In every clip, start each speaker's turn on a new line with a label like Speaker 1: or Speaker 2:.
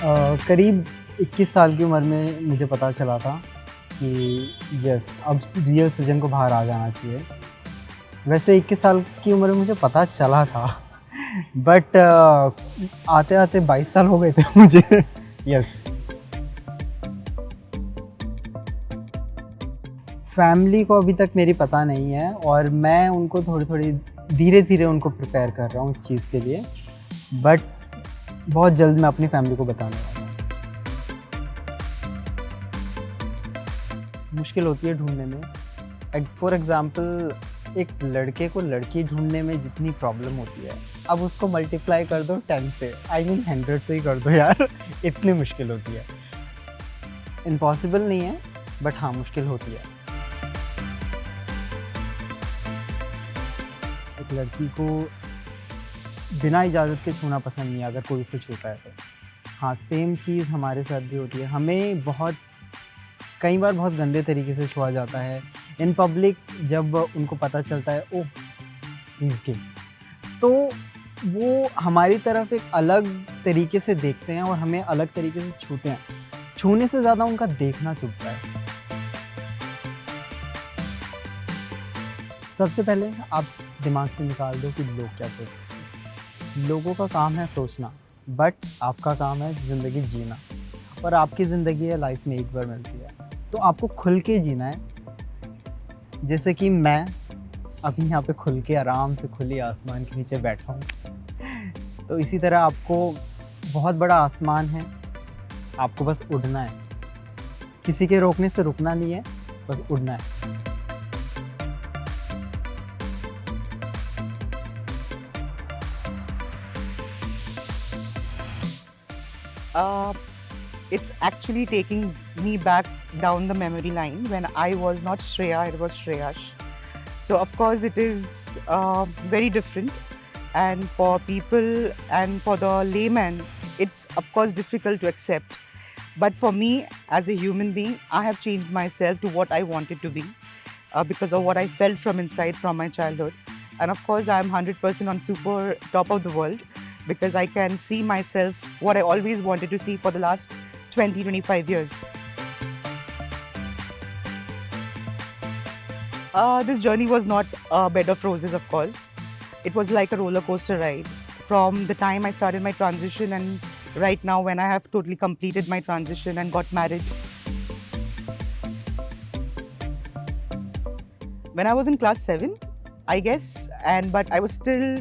Speaker 1: करीब 21 साल की उम्र में मुझे पता चला था कि यस अब रियल सृजन को बाहर आ जाना चाहिए। वैसे 21 साल की उम्र में मुझे पता चला था बट आते-आते 22 साल हो गए थे मुझे। यस। फैमिली को अभी तक मेरी पता नहीं है और मैं उनको थोड़ी-थोड़ी धीरे-धीरे उनको प्रिपेयर कर रहा हूँ इस चीज़ के लिए। बट बहुत जल्द मैं अपनी फैमिली को बताने वाला हूँ। मुश्किल होती है ढूँढने में। फॉर एग्ज़ाम्पल एक लड़के को लड़की ढूँढने में जितनी प्रॉब्लम होती है, अब उसको मल्टीप्लाई कर दो 10 से, आई मीन 100 से ही कर दो यार, इतनी मुश्किल होती है। इम्पॉसिबल नहीं है, बट हाँ, मुश्किल होती है। एक लड़की को बिना इजाज़त के छूना पसंद नहीं है अगर कोई उसे छूता है तो। हाँ, सेम चीज़ हमारे साथ भी होती है। हमें कई बार बहुत गंदे तरीके से छुआ जाता है। इन पब्लिक जब उनको पता चलता है ओह! ही इज़ गे, तो वो हमारी तरफ एक अलग तरीके से देखते हैं और हमें अलग तरीके से छूते हैं। छूने से ज़्यादा उनका देखना चुभता है। सबसे पहले आप दिमाग से निकाल दो कि लोग क्या सोचते हैं। लोगों का काम है सोचना, बट आपका काम है ज़िंदगी जीना और आपकी ज़िंदगी है लाइफ में एक बार मिलती है, तो आपको खुल के जीना है। जैसे कि मैं अभी यहाँ पे खुल के आराम से खुली आसमान के नीचे बैठा हूँ। तो इसी तरह आपको बहुत बड़ा आसमान है, आपको बस उड़ना है। किसी के रोकने से रुकना नहीं है, बस उड़ना है।
Speaker 2: Uh, it's actually taking me back down the memory line when I was not Shreya, it was Shreyash. So of course it is very different, and for people and for the layman, it's of course difficult to accept. But for me, as a human being, I have changed myself to what I wanted to be because of what I felt from inside from my childhood. And of course, I'm 100% on super top of the world because I can see myself what I always wanted to see for the last 20-25 years. This journey was not a bed of roses, of course. It was like a roller coaster ride. From the time I started my transition and right now when I have totally completed my transition and got married. When I was in class 7, I guess, but I was still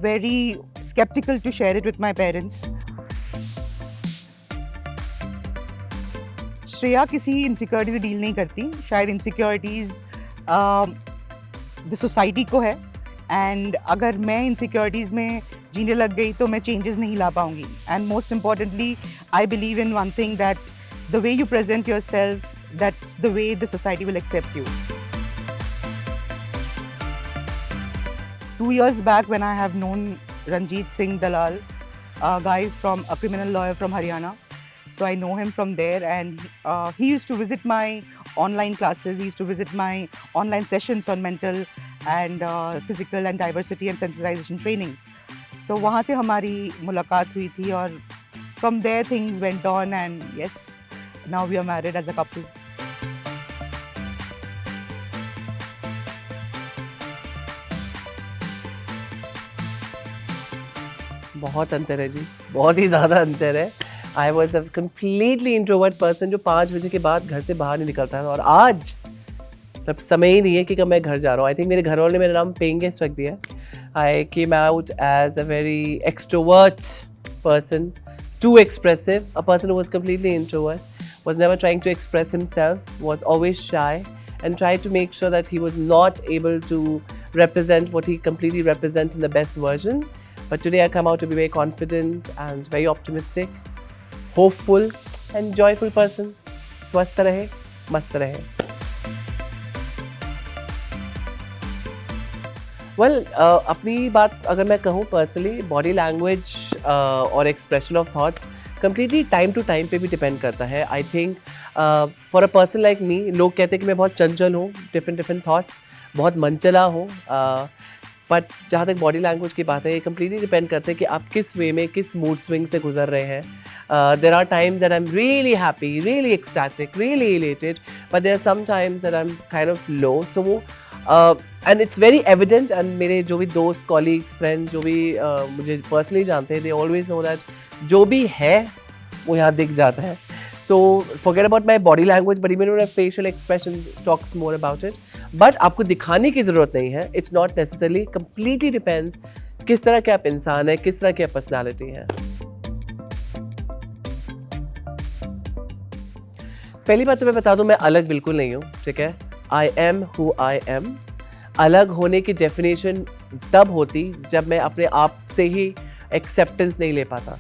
Speaker 2: very skeptical to share it with my parents. Shreya किसी insecurity से deal नहीं करती, शायद insecurities the society को है, and अगर मैं insecurities में जीने लग गई तो मैं चेंजेस नहीं ला पाऊंगी. And most importantly I believe in one thing, that the way you present yourself, that's the way the society will accept you. 2 years back when I have known Ranjit Singh Dalal, a guy from a criminal lawyer from Haryana. So I know him from there, and he used to visit my online classes. He used to visit my online sessions on mental and physical and diversity and sensitization trainings. So वहाँ से हमारी मुलाकात हुई थी और from there things went on, and yes, now we are married as a couple.
Speaker 3: बहुत अंतर है जी, बहुत ही ज़्यादा अंतर है. I was a completely introvert person जो 5 बजे के बाद घर से बाहर नहीं निकलता था, और आज अब समय ही नहीं है कि कब मैं घर जा रहा हूँ. आई थिंक मेरे घर वालों ने मेरा नाम पेइंग गेस्ट रख दिया. I came out as a very extrovert person, too expressive. A person who was completely introvert, was never trying to express himself, was always shy, and tried to make sure that he was not able to represent what he completely represents in the best version. But today I come out to be very confident and very optimistic, hopeful and joyful person. स्वस्थ रहे, मस्त रहे. Well, अपनी बात अगर मैं कहूँ personally, body language और expression of thoughts completely time to time पे भी डिपेंड करता है. I think for a person like me, लोग कहते हैं कि मैं बहुत चंचल हूँ, डिफरेंट थॉट्स, बहुत मनचला हूँ. बट जहाँ तक बॉडी लैंग्वेज की बात है, ये कम्प्लीटली डिपेंड करते हैं कि आप किस वे में, किस मूड स्विंग से गुजर रहे हैं. There are times that I am really happy, really ecstatic, really elated, but there are some times that I am kind of low. So वो and it's very evident. And मेरे जो भी दोस्त, colleagues, friends जो भी मुझे personally जानते हैं, दे ऑलवेज नो दैट जो भी है वो यहाँ दिख जाता है. So forget about my body language, but even my facial expression talks more about it. But आपको दिखाने की ज़रूरत नहीं है. It's not necessarily, completely depends किस तरह के आप इंसान हैं, किस तरह की आप पर्सनैलिटी हैं. पहली बात तो मैं बता दूं, मैं अलग बिल्कुल नहीं हूँ, ठीक है. I am who I am. अलग होने की डेफिनेशन तब होती जब मैं अपने आप से ही एक्सेप्टेंस नहीं ले पाता.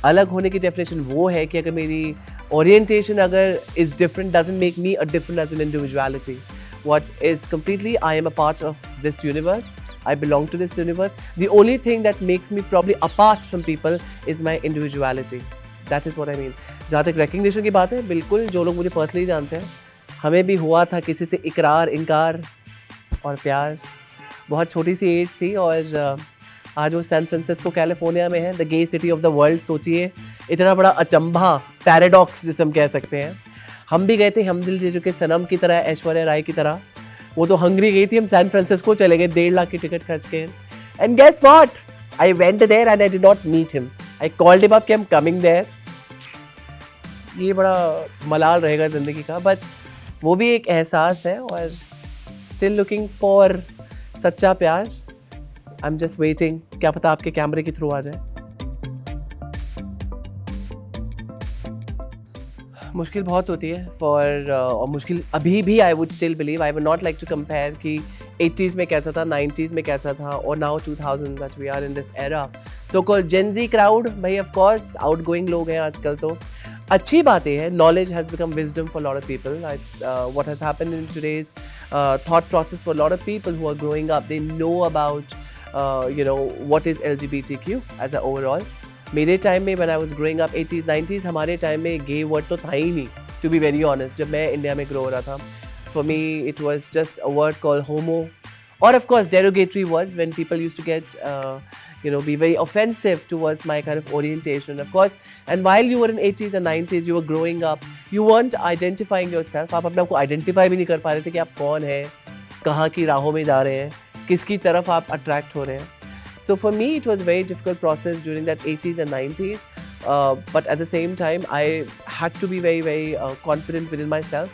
Speaker 3: अलग होने की डेफिनेशन वो है कि अगर मेरी orientation agar is different doesn't make me a different as an individuality. What is completely, I am a part of this universe. I belong to this universe. The only thing that makes me probably apart from people is my individuality. That is what I mean. जहाँ तक recognition की बात है, बिल्कुल जो लोग मुझे personally जानते हैं, हमें भी हुआ था किसी से इकरार, इनकार और प्यार. बहुत छोटी सी एज थी और आज वो सैन फ्रांसिस्को कैलिफोर्निया में है, the gay city of the world. सोचिए इतना बड़ा अचंभा, पैराडॉक्स जिसे हम कह सकते हैं. हम भी गए थे हम दिल दे चुके सनम की तरह, ऐश्वर्या राय की तरह. वो तो हंगरी गई थी, हम सैन फ्रांसिस्को चले गए 1.5 लाख की टिकट खर्च के. And guess what, I went there and I did not meet him. I called him up कि आई एम कमिंग देयर. ये बड़ा मलाल रहेगा ज़िंदगी का, बट वो भी एक एहसास है. और स्टिल लुकिंग फॉर सच्चा प्यार. आई एम जस्ट वेटिंग, क्या पता आपके कैमरे के थ्रू आ जाए. मुश्किल बहुत होती है फॉर और मुश्किल अभी भी. I would still believe, I would not like to compare कि 80s में कैसा था, 90s में कैसा था और now 2000 that we are in this era. So called Gen Z crowd, भाई ऑफ कोर्स आउटगोइंग लोग हैं आजकल. तो अच्छी बातें हैं. Knowledge has become wisdom for lot of people. What has happened in today's thought process for lot of people who are growing up, they know about what is LGBTQ as a overall. मेरे टाइम में when I was growing up 80s 90s, हमारे time में गे word तो था ही नहीं, to be very honest. जब मैं इंडिया में ग्रो हो रहा था, for me it was just a word called homo, or of course derogatory words when people used to get be very offensive towards my kind of orientation, of course. And while you were in 80s and 90s, you were growing up, you weren't identifying yourself. आप अपने आप को identify भी नहीं कर पा रहे थे कि आप कौन हैं, कहाँ की राहों में जा रहे हैं, किसकी तरफ आप अट्रैक्ट हो रहे हैं. So for me it was a very difficult process during that 80s and 90s, but at the same time I had to be very confident within myself.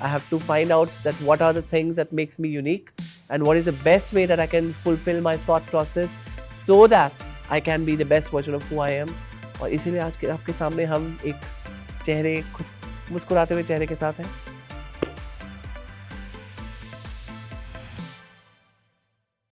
Speaker 3: I have to find out that what are the things that makes me unique and what is the best way that I can fulfill my thought process so that I can be the best version of who I am. और इसीलिए आज के आपके सामने हम एक चेहरे मुस्कुराते हुए चेहरे के साथ हैं.